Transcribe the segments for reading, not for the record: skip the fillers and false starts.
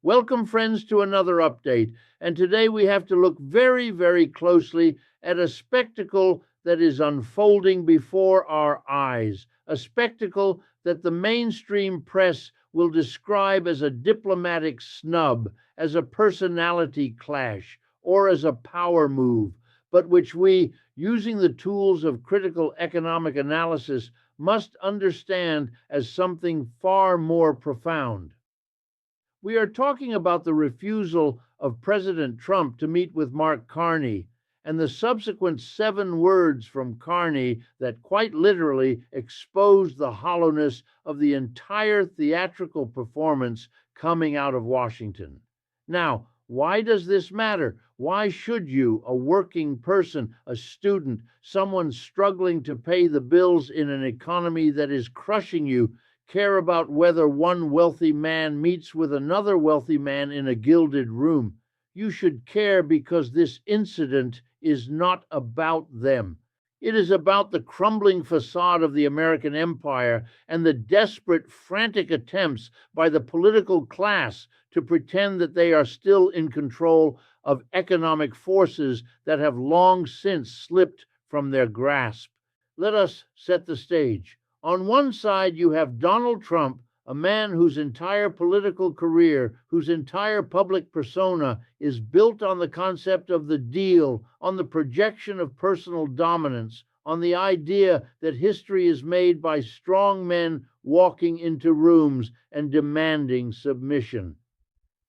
Welcome, friends, to another update. And today we have to look very, very closely at a spectacle that is unfolding before our eyes, a spectacle that the mainstream press will describe as a diplomatic snub, as a personality clash, or as a power move, but which we, using the tools of critical economic analysis, must understand as something far more profound. We are talking about the refusal of President Trump to meet with Mark Carney and the subsequent 7 words from Carney that quite literally exposed the hollowness of the entire theatrical performance coming out of Washington. Now, why does this matter? Why should you, a working person, a student, someone struggling to pay the bills in an economy that is crushing you, care about whether one wealthy man meets with another wealthy man in a gilded room? You should care because this incident is not about them. It is about the crumbling facade of the American empire and the desperate, frantic attempts by the political class to pretend that they are still in control of economic forces that have long since slipped from their grasp. Let us set the stage. On one side, you have Donald Trump, a man whose entire political career, whose entire public persona is built on the concept of the deal, on the projection of personal dominance, on the idea that history is made by strong men walking into rooms and demanding submission.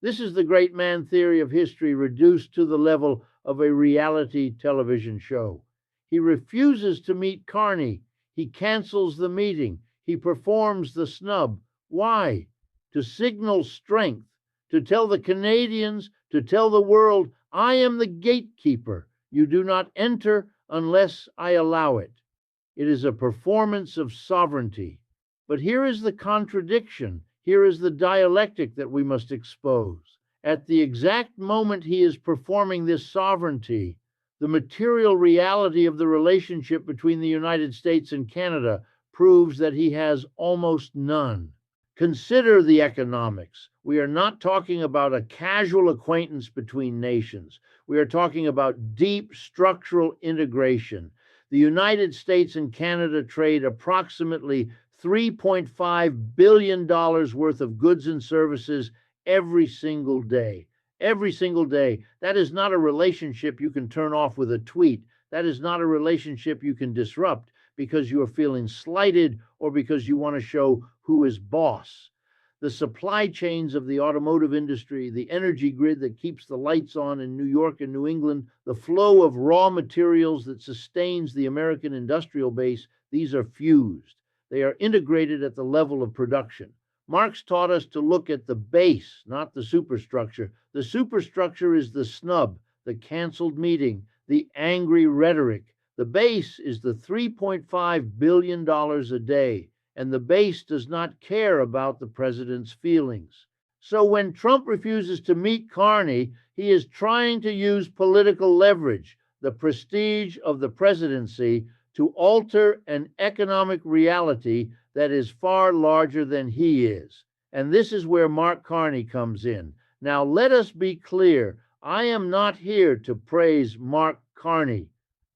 This is the great man theory of history reduced to the level of a reality television show. He refuses to meet Carney. He cancels the meeting. He performs the snub. Why? To signal strength, to tell the Canadians, to tell the world, I am the gatekeeper. You do not enter unless I allow it. It is a performance of sovereignty. But here is the contradiction. Here is the dialectic that we must expose. At the exact moment he is performing this sovereignty, the material reality of the relationship between the United States and Canada proves that he has almost none. Consider the economics. We are not talking about a casual acquaintance between nations. We are talking about deep structural integration. The United States and Canada trade approximately $3.5 billion worth of goods and services every single day. Every single day. That is not a relationship you can turn off with a tweet. That is not a relationship you can disrupt because you are feeling slighted or because you want to show who is boss. The supply chains of the automotive industry, the energy grid that keeps the lights on in New York and New England, the flow of raw materials that sustains the American industrial base, these are fused. They are integrated at the level of production. Marx taught us to look at the base, not the superstructure. The superstructure is the snub, the canceled meeting, the angry rhetoric. The base is the $3.5 billion a day, and the base does not care about the president's feelings. So when Trump refuses to meet Carney, he is trying to use political leverage, the prestige of the presidency, to alter an economic reality that is far larger than he is. And this is where Mark Carney comes in. Now, let us be clear. I am not here to praise Mark Carney.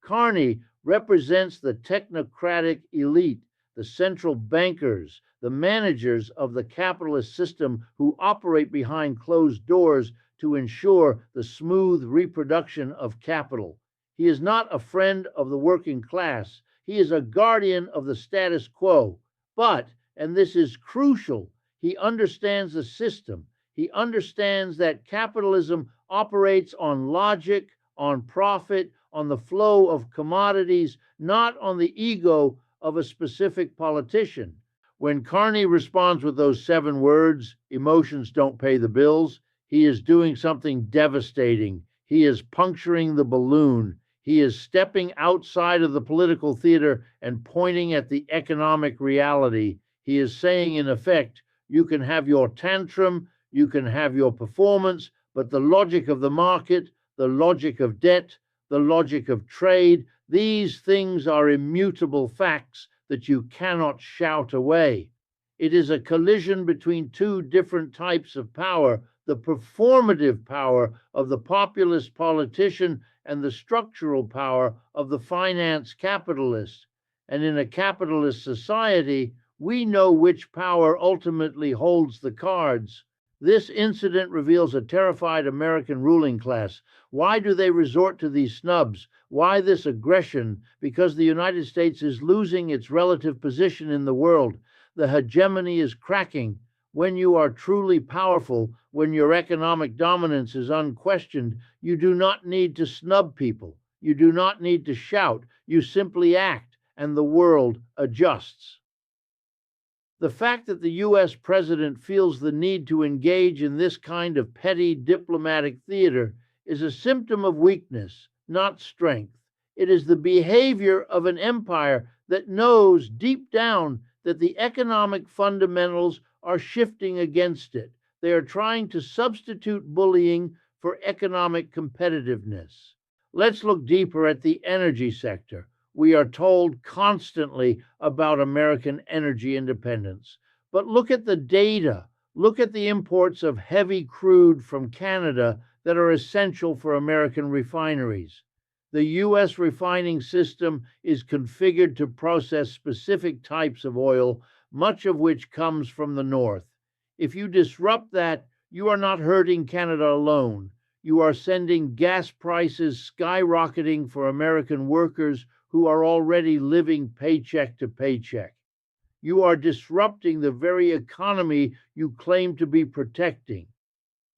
Carney represents the technocratic elite, the central bankers, the managers of the capitalist system who operate behind closed doors to ensure the smooth reproduction of capital. He is not a friend of the working class. He is a guardian of the status quo. But, and this is crucial, he understands the system. He understands that capitalism operates on logic, on profit, on the flow of commodities, not on the ego of a specific politician. When Carney responds with those 7 words, emotions don't pay the bills, he is doing something devastating. He is puncturing the balloon. He is stepping outside of the political theater and pointing at the economic reality. He is saying, in effect, you can have your tantrum, you can have your performance, but the logic of the market, the logic of debt, the logic of trade, these things are immutable facts that you cannot shout away. It is a collision between 2 different types of power, the performative power of the populist politician and the structural power of the finance capitalist. And in a capitalist society, we know which power ultimately holds the cards. This incident reveals a terrified American ruling class. Why do they resort to these snubs? Why this aggression? Because the United States is losing its relative position in the world. The hegemony is cracking. When you are truly powerful, when your economic dominance is unquestioned, you do not need to snub people. You do not need to shout. You simply act, and the world adjusts. The fact that the U.S. president feels the need to engage in this kind of petty diplomatic theater is a symptom of weakness, not strength. It is the behavior of an empire that knows deep down that the economic fundamentals are shifting against it. They are trying to substitute bullying for economic competitiveness. Let's look deeper at the energy sector. We are told constantly about American energy independence. But look at the data. Look at the imports of heavy crude from Canada that are essential for American refineries. The U.S. refining system is configured to process specific types of oil, much of which comes from the north. If you disrupt that, you are not hurting Canada alone. You are sending gas prices skyrocketing for American workers who are already living paycheck to paycheck. You are disrupting the very economy you claim to be protecting.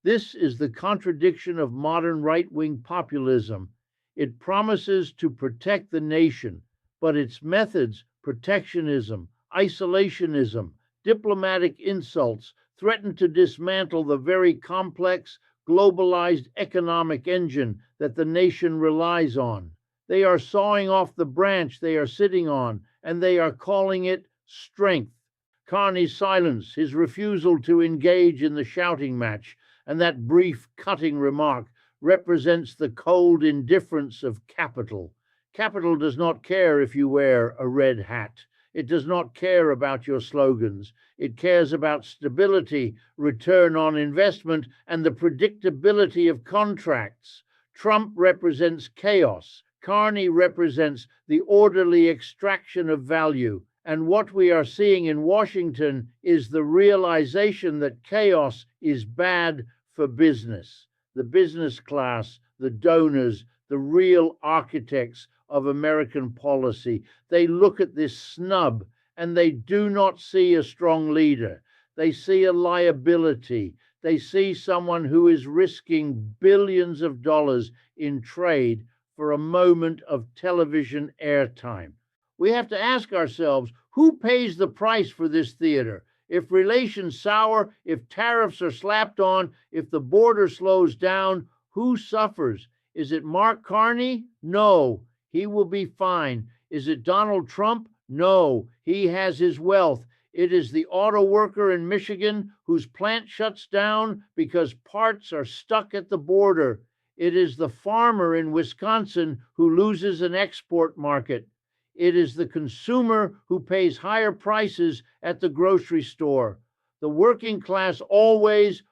This is the contradiction of modern right-wing populism. It promises to protect the nation, but its methods, protectionism, isolationism, diplomatic insults, threaten to dismantle the very complex, globalized economic engine that the nation relies on. They are sawing off the branch they are sitting on, and they are calling it strength. Carney's silence, his refusal to engage in the shouting match, and that brief cutting remark represents the cold indifference of capital. Capital does not care if you wear a red hat. It does not care about your slogans. It cares about stability, return on investment, and the predictability of contracts. Trump represents chaos. Carney represents the orderly extraction of value. And what we are seeing in Washington is the realization that chaos is bad for business. The business class, the donors, the real architects of American policy, they look at this snub and they do not see a strong leader. They see a liability. They see someone who is risking billions of dollars in trade for a moment of television airtime. We have to ask ourselves, who pays the price for this theater? If relations sour, if tariffs are slapped on, if the border slows down, who suffers? Is it Mark Carney? No, he will be fine. Is it Donald Trump? No, he has his wealth. It is the auto worker in Michigan whose plant shuts down because parts are stuck at the border. It is the farmer in Wisconsin who loses an export market. It is the consumer who pays higher prices at the grocery store. The working class always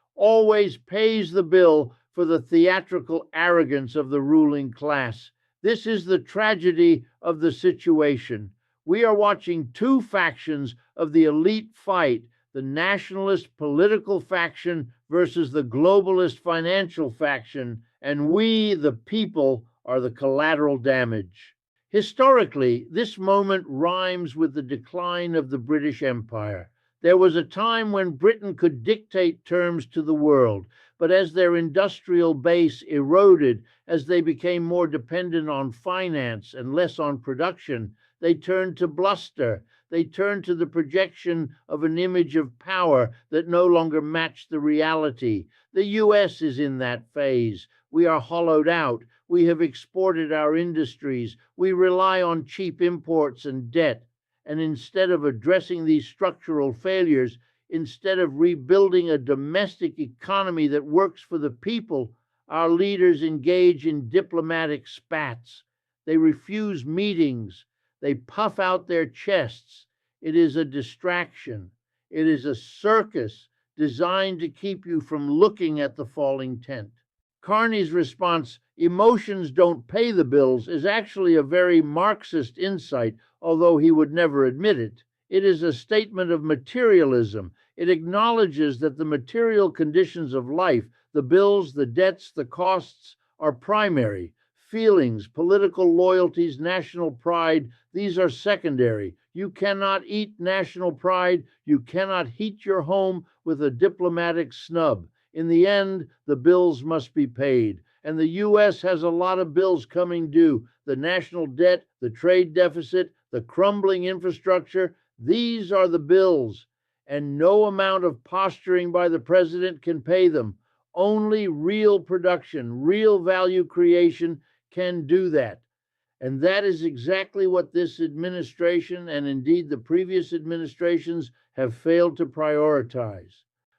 pays the bill for the theatrical arrogance of the ruling class. This is the tragedy of the situation. We are watching two factions of the elite fight, the nationalist political faction versus the globalist financial faction, and we, the people, are the collateral damage. Historically, this moment rhymes with the decline of the British Empire. There was a time when Britain could dictate terms to the world, but as their industrial base eroded, as they became more dependent on finance and less on production, they turned to bluster. They turned to the projection of an image of power that no longer matched the reality. The U.S. is in that phase. We are hollowed out. We have exported our industries. We rely on cheap imports and debt. And instead of addressing these structural failures, instead of rebuilding a domestic economy that works for the people, our leaders engage in diplomatic spats. They refuse meetings. They puff out their chests. It is a distraction. It is a circus designed to keep you from looking at the falling tent. Carney's response, emotions don't pay the bills, is actually a very Marxist insight, although he would never admit it. It is a statement of materialism. It acknowledges that the material conditions of life, the bills, the debts, the costs, are primary. Feelings, political loyalties, national pride, these are secondary. You cannot eat national pride. You cannot heat your home with a diplomatic snub. In the end, the bills must be paid. And the U.S. has a lot of bills coming due. The national debt, the trade deficit, the crumbling infrastructure, these are the bills. And no amount of posturing by the president can pay them. Only real production, real value creation can do that. And that is exactly what this administration, and indeed the previous administrations, have failed to prioritize.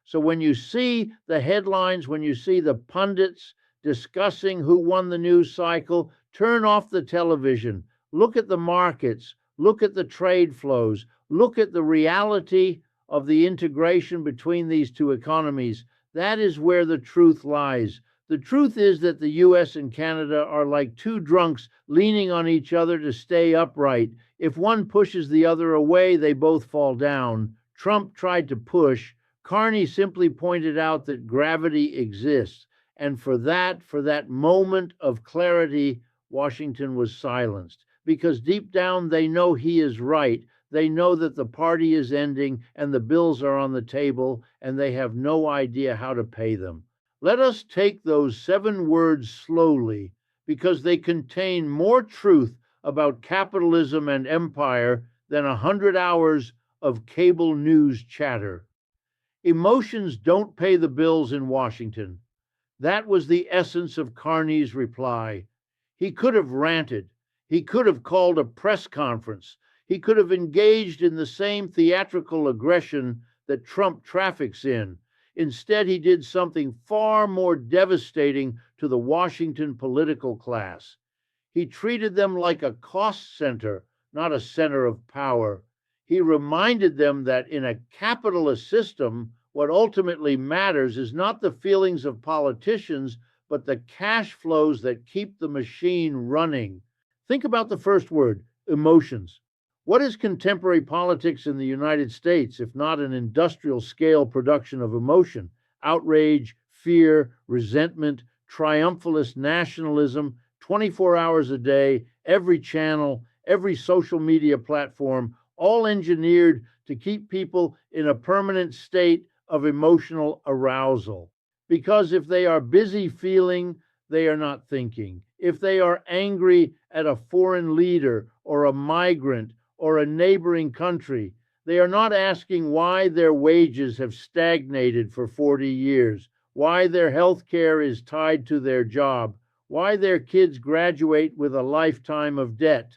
So when you see the headlines, when you see the pundits discussing who won the news cycle, turn off the television, look at the markets, look at the trade flows, look at the reality of the integration between these two economies. That is where the truth lies. The truth is that the U.S. and Canada are like two drunks leaning on each other to stay upright. If one pushes the other away, they both fall down. Trump tried to push. Carney simply pointed out that gravity exists. And for that moment of clarity, Washington was silenced. Because deep down, they know he is right. They know that the party is ending and the bills are on the table, and they have no idea how to pay them. Let us take those 7 words slowly, because they contain more truth about capitalism and empire than 100 hours of cable news chatter. Emotions don't pay the bills in Washington. That was the essence of Carney's reply. He could have ranted. He could have called a press conference. He could have engaged in the same theatrical aggression that Trump traffics in. Instead, he did something far more devastating to the Washington political class. He treated them like a cost center, not a center of power. He reminded them that in a capitalist system, what ultimately matters is not the feelings of politicians, but the cash flows that keep the machine running. Think about the first word, emotions. What is contemporary politics in the United States if not an industrial scale production of emotion? Outrage, fear, resentment, triumphalist nationalism, 24 hours a day, every channel, every social media platform, all engineered to keep people in a permanent state of emotional arousal. Because if they are busy feeling, they are not thinking. If they are angry at a foreign leader or a migrant or a neighboring country, they are not asking why their wages have stagnated for 40 years, why their health care is tied to their job, why their kids graduate with a lifetime of debt.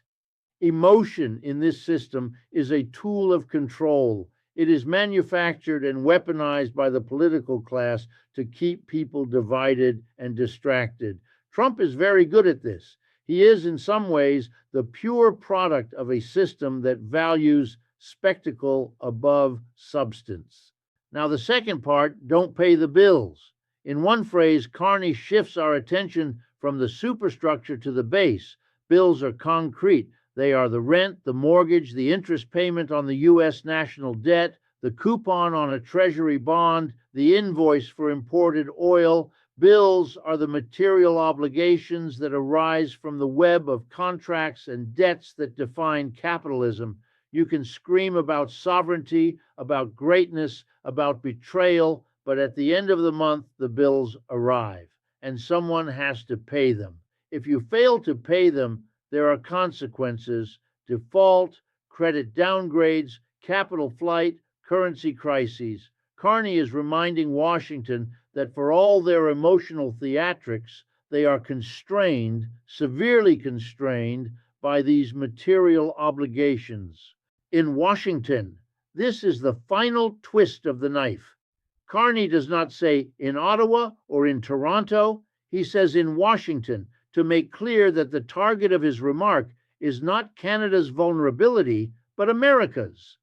Emotion in this system is a tool of control. It is manufactured and weaponized by the political class to keep people divided and distracted. Trump is very good at this. He is, in some ways, the pure product of a system that values spectacle above substance. Now, the second part, don't pay the bills. In one phrase, Carney shifts our attention from the superstructure to the base. Bills are concrete. They are the rent, the mortgage, the interest payment on the U.S. national debt, the coupon on a treasury bond, the invoice for imported oil. Bills are the material obligations that arise from the web of contracts and debts that define capitalism. You can scream about sovereignty, about greatness, about betrayal, but at the end of the month, the bills arrive, and someone has to pay them. If you fail to pay them, there are consequences: default, credit downgrades, capital flight, currency crises. Carney is reminding Washington that for all their emotional theatrics, they are constrained, severely constrained, by these material obligations. In Washington, this is the final twist of the knife. Carney does not say in Ottawa or in Toronto. He says in Washington, to make clear that the target of his remark is not Canada's vulnerability, but America's.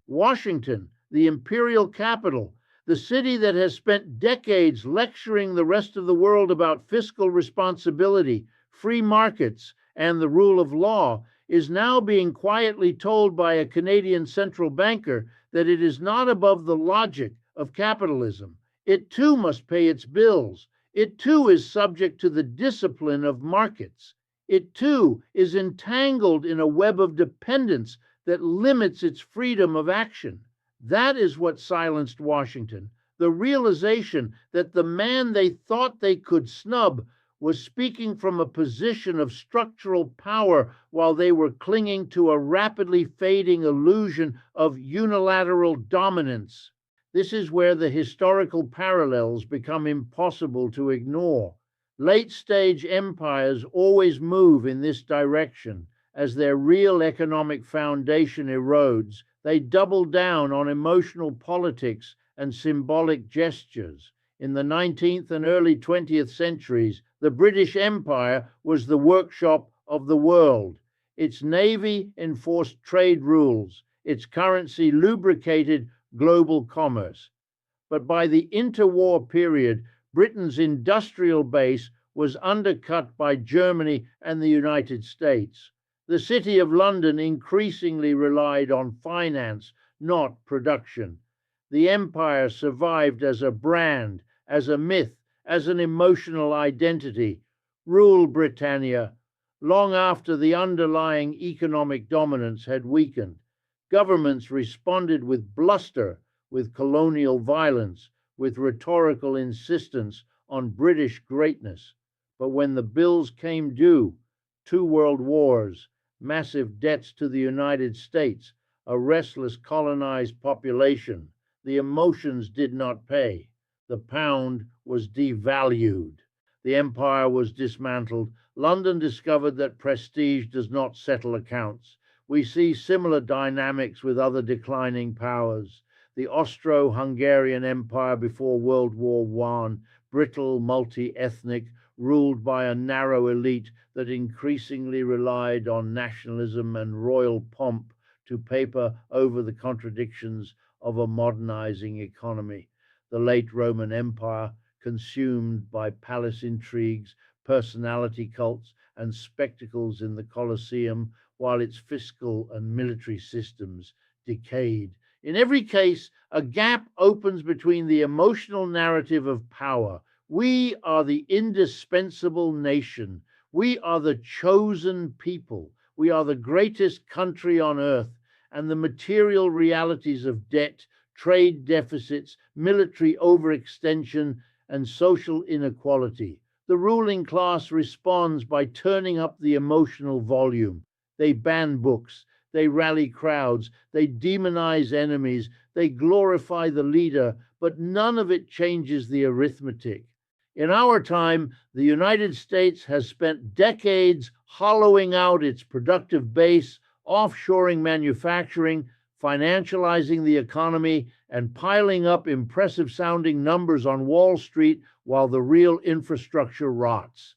Washington, the imperial capital, The city that has spent decades lecturing the rest of the world about fiscal responsibility, free markets, and the rule of law is now being quietly told by a Canadian central banker that it is not above the logic of capitalism. It too must pay its bills. It too is subject to the discipline of markets. It too is entangled in a web of dependence that limits its freedom of action. That is what silenced Washington. The realization that the man they thought they could snub was speaking from a position of structural power while they were clinging to a rapidly fading illusion of unilateral dominance. This is where the historical parallels become impossible to ignore. Late-stage empires always move in this direction. As their real economic foundation erodes, they double down on emotional politics and symbolic gestures. In the 19th and early 20th centuries, the British Empire was the workshop of the world. Its navy enforced trade rules. Its currency lubricated global commerce. But by the interwar period, Britain's industrial base was undercut by Germany and the United States. The City of London increasingly relied on finance, not production. The empire survived as a brand, as a myth, as an emotional identity. Rule Britannia, long after the underlying economic dominance had weakened. Governments responded with bluster, with colonial violence, with rhetorical insistence on British greatness. But when the bills came due, 2 world wars, massive debts to the United States, a restless colonized population, the emotions did not pay. The pound was devalued. The empire was dismantled. London discovered that prestige does not settle accounts. We see similar dynamics with other declining powers. The Austro-Hungarian Empire before World War I, brittle, multi-ethnic, ruled by a narrow elite that increasingly relied on nationalism and royal pomp to paper over the contradictions of a modernizing economy. The late Roman Empire, consumed by palace intrigues, personality cults, and spectacles in the Colosseum, while its fiscal and military systems decayed. In every case, a gap opens between the emotional narrative of power. We are the indispensable nation. We are the chosen people. We are the greatest country on earth, and the material realities of debt, trade deficits, military overextension, and social inequality. The ruling class responds by turning up the emotional volume. They ban books, they rally crowds, they demonize enemies, they glorify the leader, but none of it changes the arithmetic. In our time, the United States has spent decades hollowing out its productive base, offshoring manufacturing, financializing the economy, and piling up impressive-sounding numbers on Wall Street while the real infrastructure rots.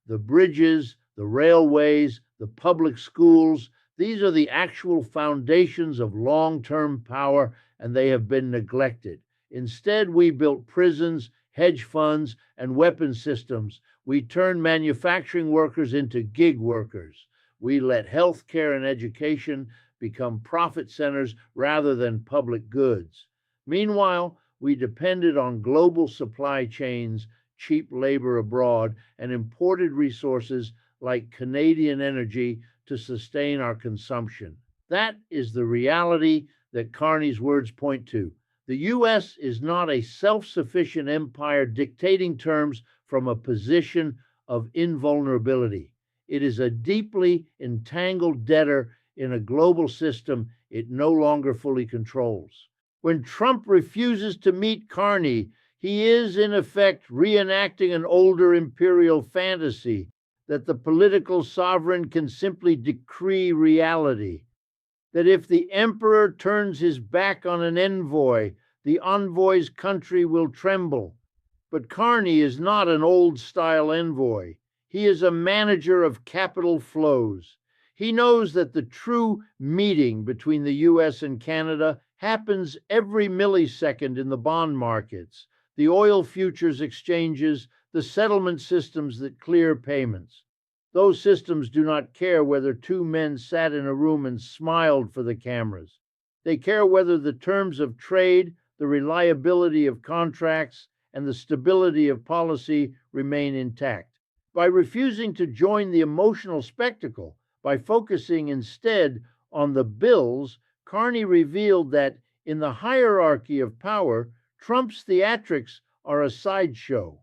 The bridges, the railways, the public schools, these are the actual foundations of long-term power, and they have been neglected. Instead, we built prisons, hedge funds, and weapon systems. We turned manufacturing workers into gig workers. We let healthcare and education become profit centers rather than public goods. Meanwhile, we depended on global supply chains, cheap labor abroad, and imported resources like Canadian energy to sustain our consumption. That is the reality that Carney's words point to. The U.S. is not a self-sufficient empire dictating terms from a position of invulnerability. It is a deeply entangled debtor in a global system it no longer fully controls. When Trump refuses to meet Carney, he is, in effect, reenacting an older imperial fantasy that the political sovereign can simply decree reality, that if the emperor turns his back on an envoy, the envoy's country will tremble. But Carney is not an old-style envoy. He is a manager of capital flows. He knows that the true meeting between the U.S. and Canada happens every millisecond in the bond markets, the oil futures exchanges, the settlement systems that clear payments. Those systems do not care whether two men sat in a room and smiled for the cameras. They care whether the terms of trade, the reliability of contracts, and the stability of policy remain intact. By refusing to join the emotional spectacle, by focusing instead on the bills, Carney revealed that in the hierarchy of power, Trump's theatrics are a sideshow.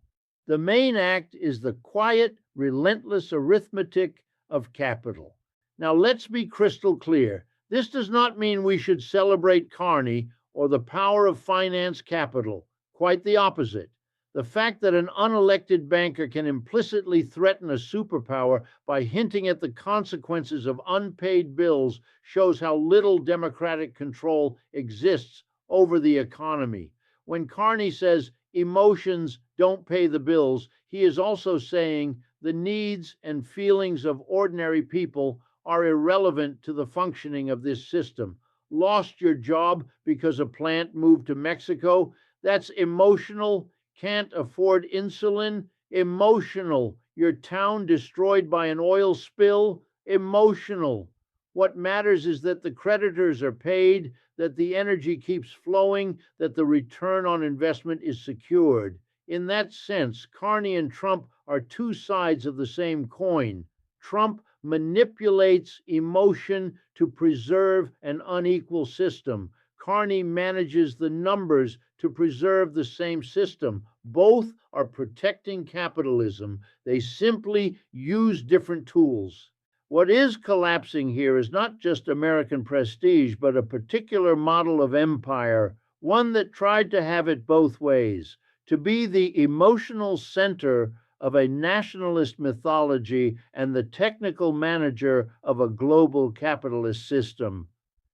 The main act is the quiet, relentless arithmetic of capital. Now, let's be crystal clear. This does not mean we should celebrate Carney or the power of finance capital. Quite the opposite. The fact that an unelected banker can implicitly threaten a superpower by hinting at the consequences of unpaid bills shows how little democratic control exists over the economy. When Carney says emotions don't pay the bills, he is also saying the needs and feelings of ordinary people are irrelevant to the functioning of this system. Lost your job because a plant moved to Mexico? That's emotional. Can't afford insulin? Emotional. Your town destroyed by an oil spill? Emotional. What matters is that the creditors are paid, that the energy keeps flowing, that the return on investment is secured. In that sense, Carney and Trump are two sides of the same coin. Trump manipulates emotion to preserve an unequal system. Carney manages the numbers to preserve the same system. Both are protecting capitalism. They simply use different tools. What is collapsing here is not just American prestige, but a particular model of empire, one that tried to have it both ways, to be the emotional center of a nationalist mythology and the technical manager of a global capitalist system.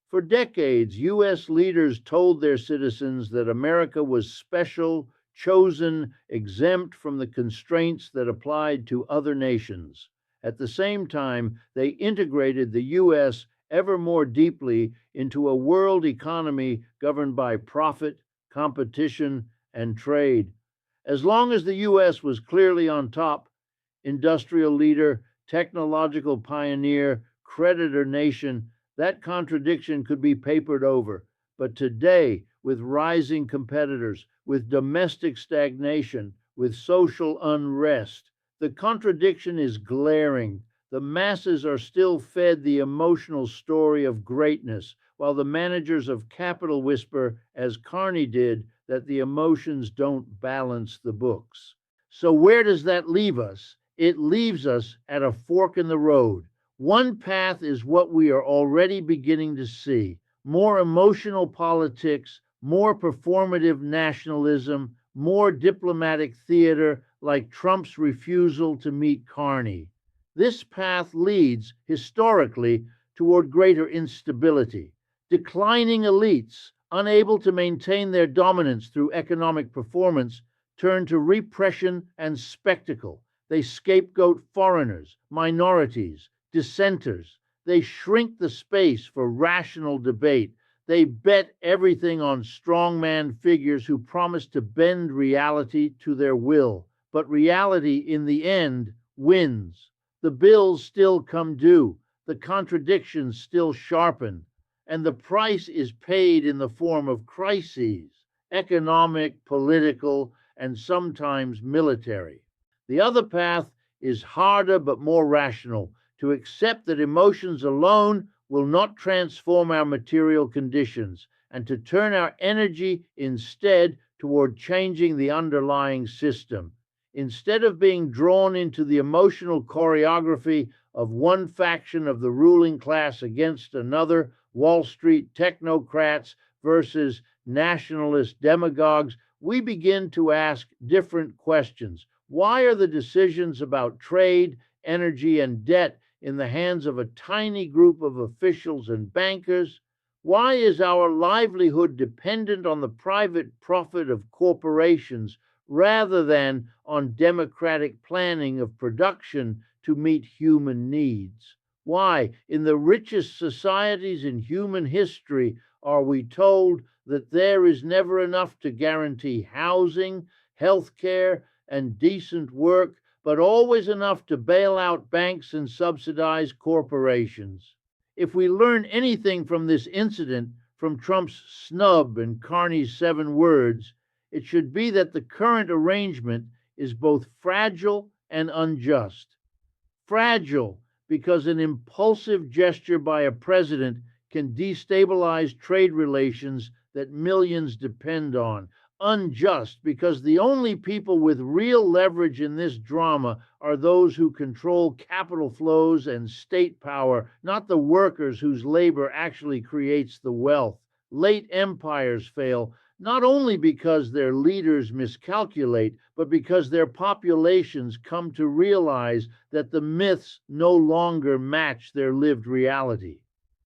For decades, U.S. leaders told their citizens that America was special, chosen, exempt from the constraints that applied to other nations. At the same time, they integrated the U.S. ever more deeply into a world economy governed by profit, competition, and trade. As long as the U.S. was clearly on top, industrial leader, technological pioneer, creditor nation, that contradiction could be papered over. But today, with rising competitors, with domestic stagnation, with social unrest, the contradiction is glaring. The masses are still fed the emotional story of greatness, while the managers of capital whisper, as Carney did, that the emotions don't balance the books. So where does that leave us? It leaves us at a fork in the road. One path is what we are already beginning to see: more emotional politics, more performative nationalism, more diplomatic theater, like Trump's refusal to meet Carney. This path leads, historically, toward greater instability. Declining elites, unable to maintain their dominance through economic performance, turn to repression and spectacle. They scapegoat foreigners, minorities, dissenters. They shrink the space for rational debate. They bet everything on strongman figures who promise to bend reality to their will. But reality, in the end, wins. The bills still come due. The contradictions still sharpen. And the price is paid in the form of crises, economic, political, and sometimes military. The other path is harder but more rational: to accept that emotions alone will not transform our material conditions, and to turn our energy instead toward changing the underlying system. Instead of being drawn into the emotional choreography of one faction of the ruling class against another, Wall Street technocrats versus nationalist demagogues, we begin to ask different questions. Why are the decisions about trade, energy, and debt in the hands of a tiny group of officials and bankers? Why is our livelihood dependent on the private profit of corporations rather than on democratic planning of production to meet human needs? Why, in the richest societies in human history, are we told that there is never enough to guarantee housing, health care, and decent work, but always enough to bail out banks and subsidize corporations. If we learn anything from this incident, from Trump's snub and Carney's 7 words, it should be that the current arrangement is both fragile and unjust. Fragile because an impulsive gesture by a president can destabilize trade relations that millions depend on. Unjust because the only people with real leverage in this drama are those who control capital flows and state power, not the workers whose labor actually creates the wealth. Late empires fail not only because their leaders miscalculate, but because their populations come to realize that the myths no longer match their lived reality.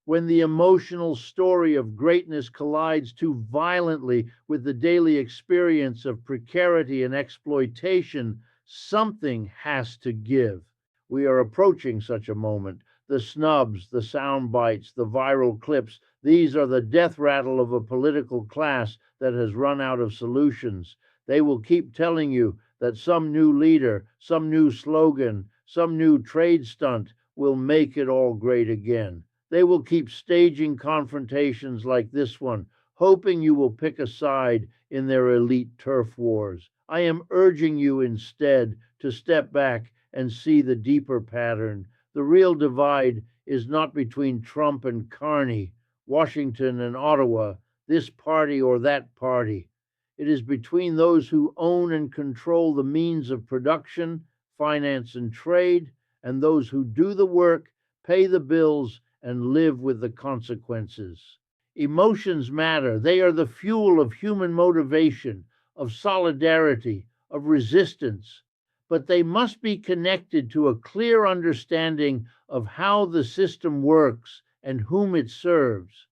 When the emotional story of greatness collides too violently with the daily experience of precarity and exploitation, something has to give. We are approaching such a moment. The snubs, the sound bites, the viral clips, these are the death rattle of a political class that has run out of solutions. They will keep telling you that some new leader, some new slogan, some new trade stunt will make it all great again. They will keep staging confrontations like this one, hoping you will pick a side in their elite turf wars. I am urging you instead to step back and see the deeper pattern. The real divide is not between Trump and Carney, Washington and Ottawa, this party or that party. It is between those who own and control the means of production, finance, and trade, and those who do the work, pay the bills, and live with the consequences. Emotions matter. They are the fuel of human motivation, of solidarity, of resistance. But they must be connected to a clear understanding of how the system works and whom it serves.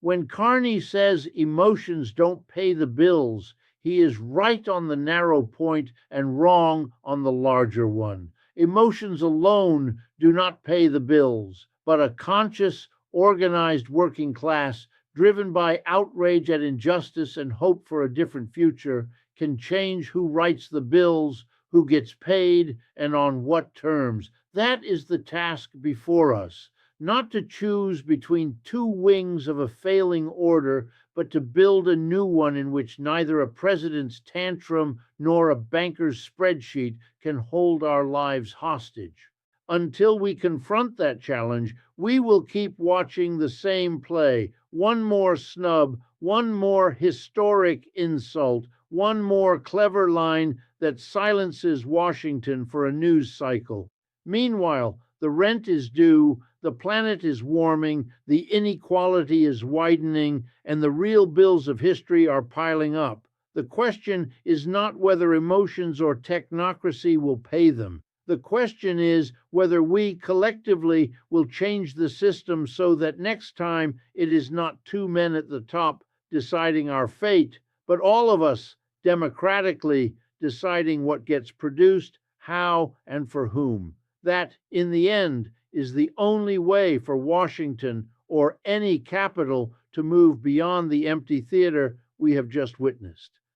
When Carney says emotions don't pay the bills, he is right on the narrow point and wrong on the larger one. Emotions alone do not pay the bills, but a conscious, organized working class, driven by outrage at injustice and hope for a different future, can change who writes the bills, who gets paid, and on what terms. That is the task before us, not to choose between 2 wings of a failing order, but to build a new one in which neither a president's tantrum nor a banker's spreadsheet can hold our lives hostage. Until we confront that challenge, we will keep watching the same play. One more snub, one more historic insult, one more clever line that silences Washington for a news cycle. Meanwhile, the rent is due, the planet is warming, the inequality is widening, and the real bills of history are piling up. The question is not whether emotions or technocracy will pay them. The question is whether we collectively will change the system so that next time it is not 2 men at the top deciding our fate, but all of us democratically deciding what gets produced, how, and for whom. That, in the end, is the only way for Washington or any capital to move beyond the empty theater we have just witnessed.